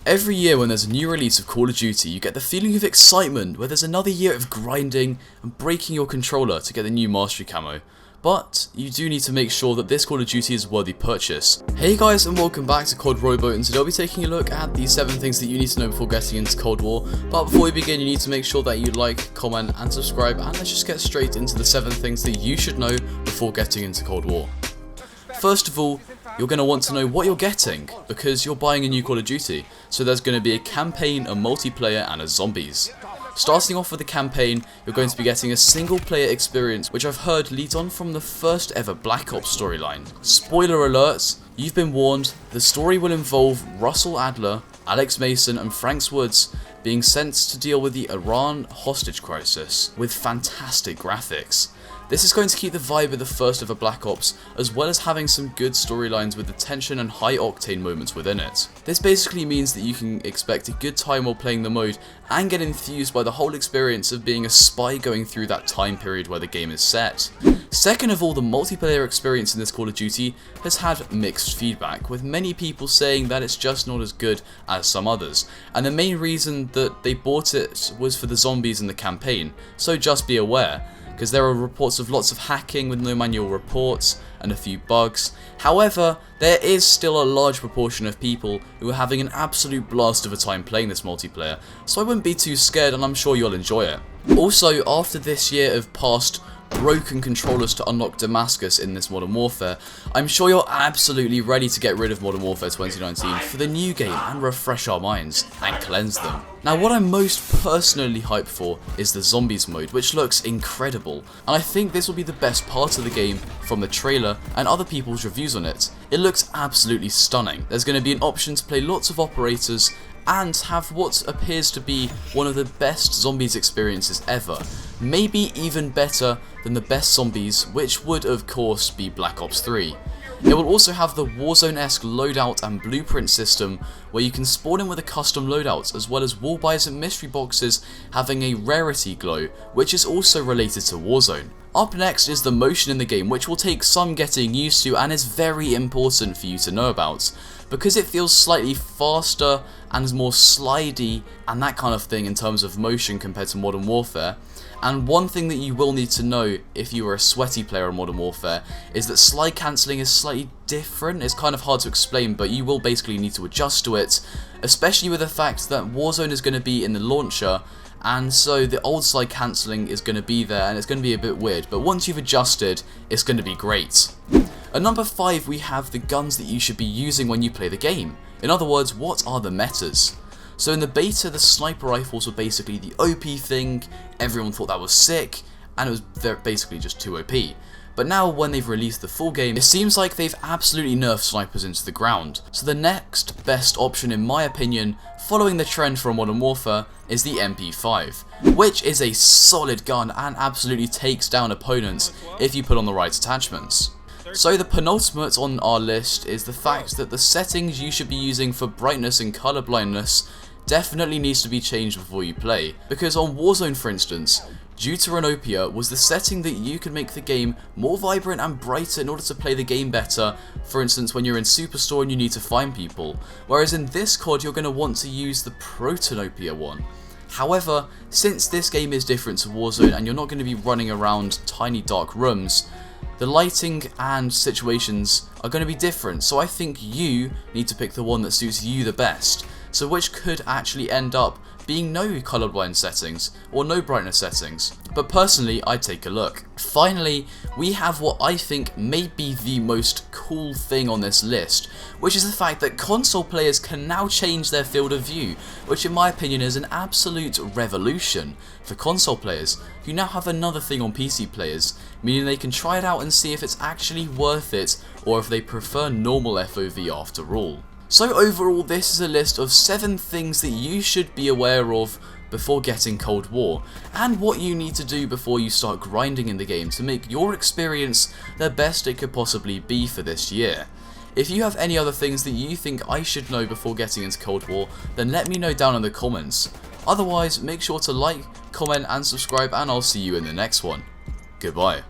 Every year when there's a new release of Call of Duty, you get the feeling of excitement where there's another year of grinding and breaking your controller to get the new mastery camo. But you do need to make sure that this Call of Duty is a worthy purchase. Hey guys, and welcome back to COD Robo, and today I'll be taking a look at the 7 things that you need to know before getting into Cold War. But before we begin, you need to make sure that you like, comment and subscribe, and let's just get straight into the 7 things that you should know before getting into Cold War. First of all, you're going to want to know what you're getting, because you're buying a new Call of Duty. So there's going to be a campaign, a multiplayer and a zombies. Starting off with the campaign, you're going to be getting a single player experience, which I've heard leads on from the first ever Black Ops storyline. Spoiler alert, you've been warned, the story will involve Russell Adler, Alex Mason and Franks Woods being sent to deal with the Iran hostage crisis with fantastic graphics. This is going to keep the vibe of the first ever Black Ops, as well as having some good storylines with the tension and high octane moments within it. This basically means that you can expect a good time while playing the mode and get enthused by the whole experience of being a spy going through that time period where the game is set. Second of all, the multiplayer experience in this Call of Duty has had mixed feedback, with many people saying that it's just not as good as some others, and the main reason that they bought it was for the zombies in the campaign, so just be aware, because there are reports of lots of hacking with no manual reports and a few bugs. However, there is still a large proportion of people who are having an absolute blast of a time playing this multiplayer, so I wouldn't be too scared and I'm sure you'll enjoy it. Also, after this year of past broken controllers to unlock Damascus in this Modern Warfare, I'm sure you're absolutely ready to get rid of Modern Warfare 2019 for the new game and refresh our minds and cleanse them. Now, what I'm most personally hyped for is the Zombies mode, which looks incredible, and I think this will be the best part of the game from the trailer and other people's reviews on it. It looks absolutely stunning. There's going to be an option to play lots of operators and have what appears to be one of the best zombies experiences ever. Maybe even better than the best zombies, which would of course be Black Ops 3. It will also have the Warzone-esque loadout and blueprint system, where you can spawn in with a custom loadout, as well as wall buys and mystery boxes having a rarity glow, which is also related to Warzone. Up next is the motion in the game, which will take some getting used to and is very important for you to know about, because it feels slightly faster and is more slidey and that kind of thing in terms of motion compared to Modern Warfare. And one thing that you will need to know if you are a sweaty player in Modern Warfare is that slide cancelling is slightly different. It's kind of hard to explain, but you will basically need to adjust to it, especially with the fact that Warzone is going to be in the launcher, and so the old slide cancelling is going to be there and it's going to be a bit weird, but once you've adjusted, it's going to be great. At number 5, we have the guns that you should be using when you play the game. In other words, what are the metas? So in the beta, the sniper rifles were basically the OP thing, everyone thought that was sick, and it was basically just too OP. But now when they've released the full game, it seems like they've absolutely nerfed snipers into the ground. So the next best option, in my opinion, following the trend from Modern Warfare, is the MP5, which is a solid gun and absolutely takes down opponents if you put on the right attachments. So the penultimate on our list is the fact that the settings you should be using for brightness and colour blindness definitely needs to be changed before you play, because on Warzone, for instance, Deuteranopia was the setting that you could make the game more vibrant and brighter in order to play the game better, for instance when you're in Superstore and you need to find people, whereas in this COD you're going to want to use the Protonopia one. However, since this game is different to Warzone and you're not going to be running around tiny dark rooms, the lighting and situations are going to be different, so I think you need to pick the one that suits you the best, so which could actually end up being no colorblind settings or no brightness settings, but personally I'd take a look. Finally, we have what I think may be the most cool thing on this list, which is the fact that console players can now change their field of view, which in my opinion is an absolute revolution for console players, who now have another thing on PC players, meaning they can try it out and see if it's actually worth it, or if they prefer normal FOV after all. So overall, this is a list of 7 things that you should be aware of before getting Cold War, and what you need to do before you start grinding in the game to make your experience the best it could possibly be for this year. If you have any other things that you think I should know before getting into Cold War, then let me know down in the comments. Otherwise, make sure to like, comment and subscribe, and I'll see you in the next one. Goodbye.